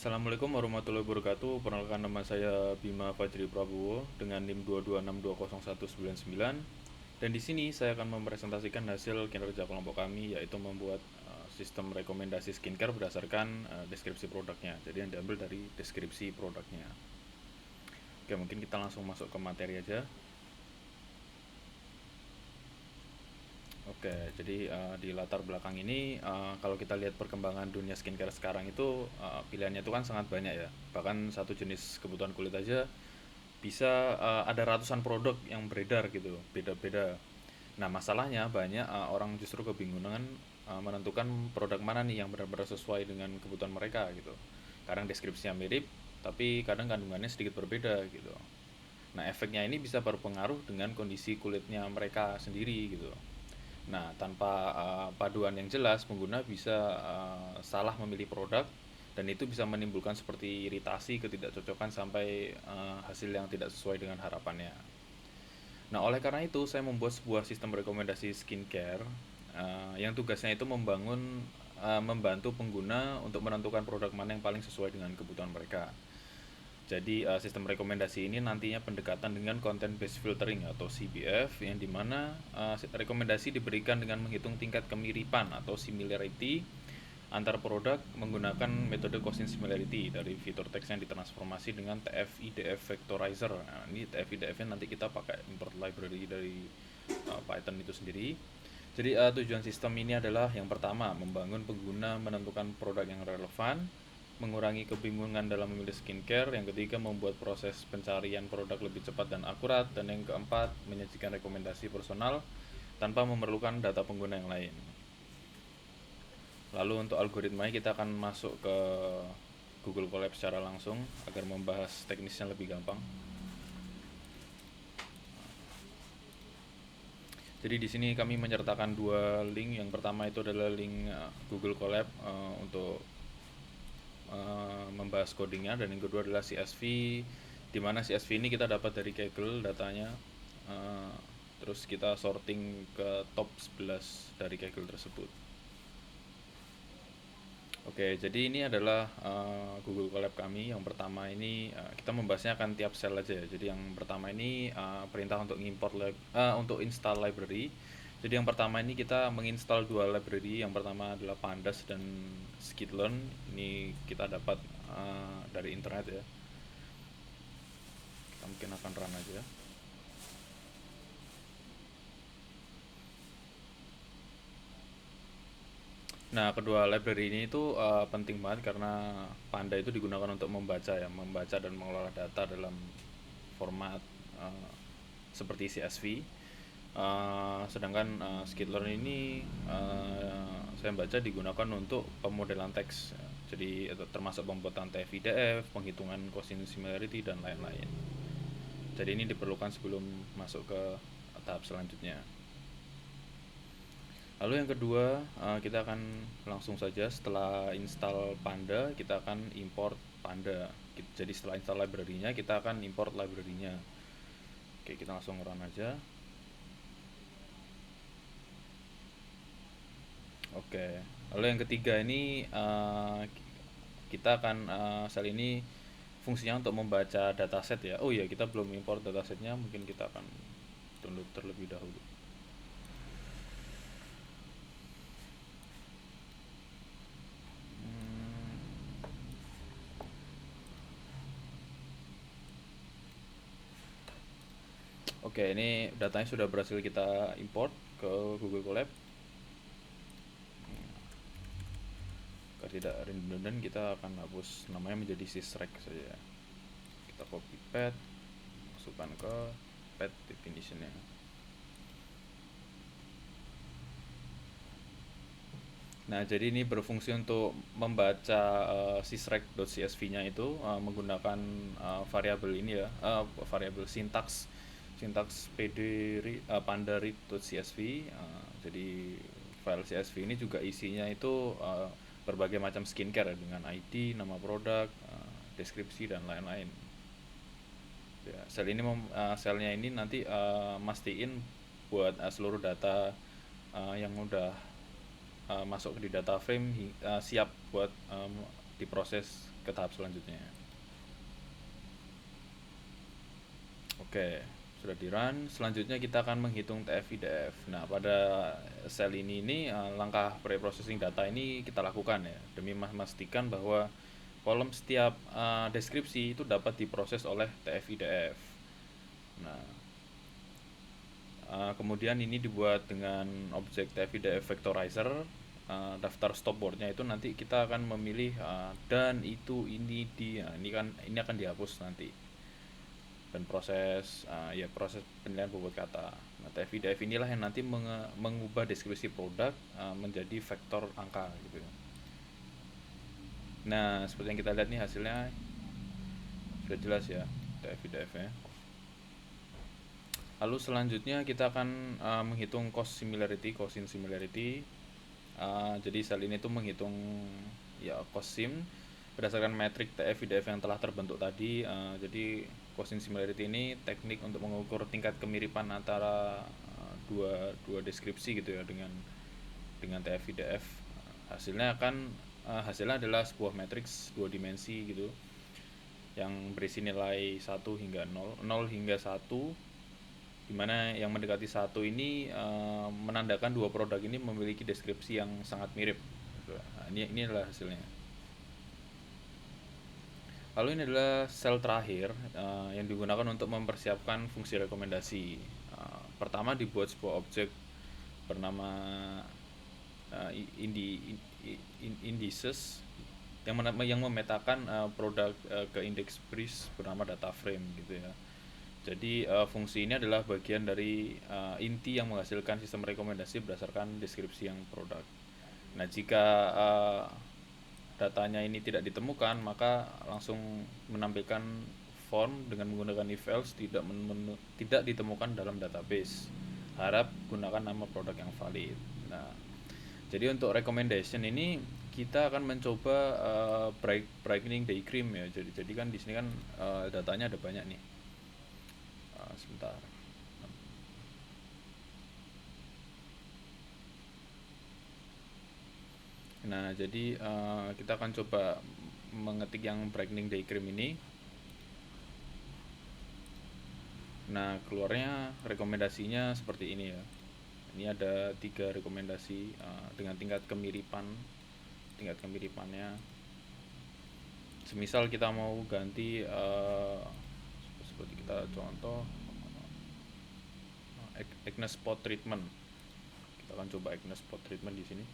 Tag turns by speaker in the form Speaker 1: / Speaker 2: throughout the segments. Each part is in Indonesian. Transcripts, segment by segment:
Speaker 1: Assalamualaikum warahmatullahi wabarakatuh. Perkenalkan, nama saya Bima Fajri Prabowo dengan NIM 226200199. Dan di sini saya akan mempresentasikan hasil kinerja kelompok kami, yaitu membuat sistem rekomendasi skincare berdasarkan deskripsi produknya. Jadi yang diambil dari deskripsi produknya. Oke, mungkin kita langsung masuk ke materi aja. Oke, jadi di latar belakang ini, kalau kita lihat perkembangan dunia skincare sekarang itu, pilihannya itu kan sangat banyak ya. Bahkan satu jenis kebutuhan kulit aja bisa ada ratusan produk yang beredar gitu, beda-beda. Nah, masalahnya banyak orang justru kebingungan menentukan produk mana nih yang benar-benar sesuai dengan kebutuhan mereka gitu. Kadang deskripsinya mirip, tapi kadang kandungannya sedikit berbeda gitu. Nah, efeknya ini bisa berpengaruh dengan kondisi kulitnya mereka sendiri gitu. Nah, tanpa paduan yang jelas, pengguna bisa salah memilih produk dan itu bisa menimbulkan seperti iritasi, ketidakcocokan sampai hasil yang tidak sesuai dengan harapannya. Nah, oleh karena itu saya membuat sebuah sistem rekomendasi skincare yang tugasnya itu membantu pengguna untuk menentukan produk mana yang paling sesuai dengan kebutuhan mereka. Jadi sistem rekomendasi ini nantinya pendekatan dengan content based filtering atau CBF, yang dimana rekomendasi diberikan dengan menghitung tingkat kemiripan atau similarity antar produk menggunakan metode Gaussian similarity dari fitur teks yang ditransformasi dengan TF-IDF vectorizer. Nah, ini TF-IDF-nya nanti kita pakai import library dari Python itu sendiri. Jadi tujuan sistem ini adalah yang pertama, membangun pengguna menentukan produk yang relevan, mengurangi kebingungan dalam memilih skincare, yang ketiga membuat proses pencarian produk lebih cepat dan akurat, dan yang keempat menyajikan rekomendasi personal tanpa memerlukan data pengguna yang lain. Lalu untuk algoritmanya kita akan masuk ke Google Colab secara langsung agar membahas teknisnya lebih gampang. Jadi di sini kami menyertakan dua link. Yang pertama itu adalah link Google Colab untuk membahas codingnya, dan yang kedua adalah CSV, di mana CSV ini kita dapat dari Kaggle datanya. Terus kita sorting ke top 11 dari Kaggle tersebut. Oke, jadi ini adalah Google Colab kami. Yang pertama ini kita membahasnya akan tiap sel aja ya. Jadi yang pertama ini perintah untuk untuk install library. Jadi yang pertama ini kita menginstal dua library. Yang pertama adalah Pandas dan Skitlearn. Ini kita dapat dari internet ya. Kita mungkin akan run aja. Nah, kedua library ini itu penting banget karena Panda itu digunakan untuk membaca dan mengelola data dalam format uh, seperti CSV. Sedangkan Skitlearn ini saya baca digunakan untuk pemodelan teks. Jadi itu termasuk pembuatan TF-IDF, penghitungan Gaussian similarity dan lain-lain. Jadi ini diperlukan sebelum masuk ke tahap selanjutnya. Lalu yang kedua, kita akan langsung saja setelah install Panda, kita akan import Panda. Jadi setelah install library-nya, kita akan import library-nya. Oke, kita langsung run aja. Oke, lalu yang ketiga ini kita akan sel ini fungsinya untuk membaca dataset ya. Oh iya, kita belum import datasetnya, mungkin kita akan download terlebih dahulu. Oke, ini datanya sudah berhasil kita import ke Google Colab. Agar tidak redundant, kita akan hapus namanya menjadi sysrec saja. Kita copy path, masukkan ke path definitionnya. Nah, jadi ini berfungsi untuk membaca sysrec.csv-nya itu menggunakan variabel ini ya, variabel sintaks pd panda read.csv. Jadi file CSV ini juga isinya itu berbagai macam skincare ya, dengan ID, nama produk, deskripsi dan lain-lain. Ya, selnya ini nanti mastiin buat seluruh data yang udah masuk di data frame siap buat diproses ke tahap selanjutnya. Oke, sudah di run. Selanjutnya kita akan menghitung TF-IDF. Nah, pada sel ini langkah pre-processing data ini kita lakukan ya, demi memastikan bahwa kolom setiap deskripsi itu dapat diproses oleh TF-IDF. Nah, kemudian ini dibuat dengan objek TF-IDF vectorizer. Daftar stopboardnya itu nanti kita akan memilih dan itu ini di, nah, ini akan dihapus nanti, dan proses penilaian bobot kata. Nah, TF-IDF inilah yang nanti mengubah deskripsi produk menjadi vektor angka gitu. Nah, seperti yang kita lihat nih hasilnya sudah jelas ya TF-IDF-nya. Lalu selanjutnya kita akan menghitung cost similarity, cosin similarity. Jadi sel ini tuh menghitung ya cosim berdasarkan metrik TF-IDF yang telah terbentuk tadi. Jadi cosin similarity ini teknik untuk mengukur tingkat kemiripan antara dua deskripsi gitu ya dengan TF-IDF. Hasilnya adalah sebuah matriks dua dimensi gitu yang berisi nilai 1 hingga 0 hingga 1, dimana yang mendekati 1 ini menandakan dua produk ini memiliki deskripsi yang sangat mirip. Nah, ini adalah hasilnya. Lalu ini adalah sel terakhir yang digunakan untuk mempersiapkan fungsi rekomendasi. Pertama dibuat sebuah objek bernama indices yang memetakan produk ke index breeze bernama data frame gitu ya. Jadi fungsi ini adalah bagian dari inti yang menghasilkan sistem rekomendasi berdasarkan deskripsi yang produk. Nah, jika datanya ini tidak ditemukan, maka langsung menampilkan form dengan menggunakan if else tidak ditemukan dalam database. Harap gunakan nama produk yang valid. Nah, jadi untuk recommendation ini kita akan mencoba brightening day cream ya. Jadi kan di sini kan datanya ada banyak nih. Sebentar. Nah, jadi kita akan coba mengetik yang brightening day cream ini. Nah, keluarnya rekomendasinya seperti ini ya. Ini ada 3 rekomendasi dengan tingkat kemiripannya. Semisal kita mau ganti seperti kita contoh acne spot treatment. Kita akan coba acne spot treatment di sini.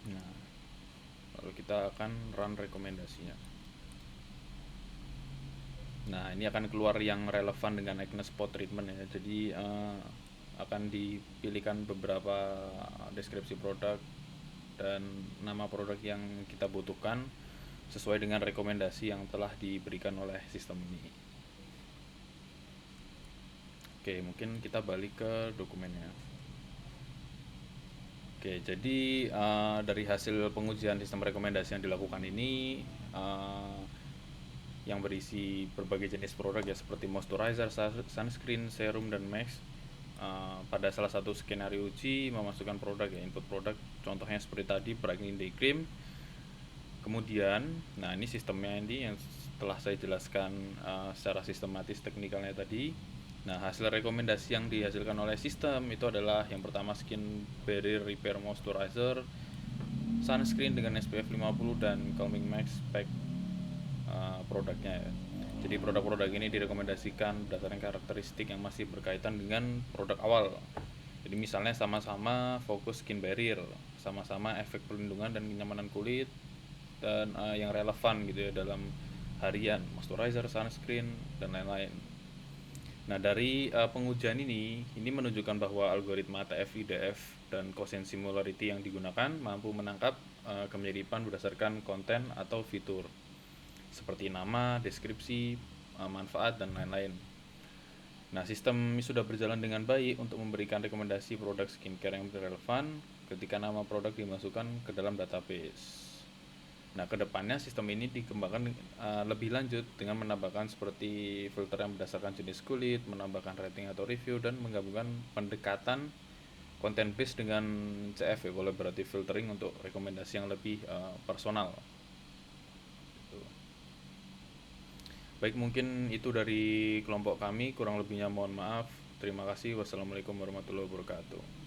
Speaker 1: Nah, lalu kita akan run rekomendasinya. Nah, ini akan keluar yang relevan dengan acne spot treatment ya. Jadi akan dipilihkan beberapa deskripsi produk dan nama produk yang kita butuhkan sesuai dengan rekomendasi yang telah diberikan oleh sistem ini. Oke, mungkin kita balik ke dokumennya. Oke, jadi dari hasil pengujian sistem rekomendasi yang dilakukan ini yang berisi berbagai jenis produk ya, seperti moisturizer, sunscreen, serum, dan mask. Pada salah satu skenario uji memasukkan produk ya, input produk contohnya seperti tadi brightening day cream. Kemudian, nah ini sistemnya ini yang telah saya jelaskan secara sistematis teknikalnya tadi. Nah, hasil rekomendasi yang dihasilkan oleh sistem itu adalah yang pertama skin barrier repair moisturizer, sunscreen dengan SPF 50 dan calming mask pack produknya ya. Jadi produk-produk ini direkomendasikan berdasarkan karakteristik yang masih berkaitan dengan produk awal. Jadi misalnya sama-sama fokus skin barrier, sama-sama efek perlindungan dan kenyamanan kulit, dan yang relevan gitu ya dalam harian, moisturizer, sunscreen, dan lain-lain. Nah, dari pengujian ini menunjukkan bahwa algoritma TF-IDF dan quotient similarity yang digunakan mampu menangkap kemiripan berdasarkan konten atau fitur seperti nama, deskripsi, manfaat, dan lain-lain. Nah, sistem sudah berjalan dengan baik untuk memberikan rekomendasi produk skincare yang relevan ketika nama produk dimasukkan ke dalam database. Nah, kedepannya sistem ini dikembangkan lebih lanjut dengan menambahkan seperti filter yang berdasarkan jenis kulit, menambahkan rating atau review, dan menggabungkan pendekatan content based dengan CF, collaborative filtering, untuk rekomendasi yang lebih personal. Gitu. Baik, mungkin itu dari kelompok kami, kurang lebihnya mohon maaf. Terima kasih. Wassalamualaikum warahmatullahi wabarakatuh.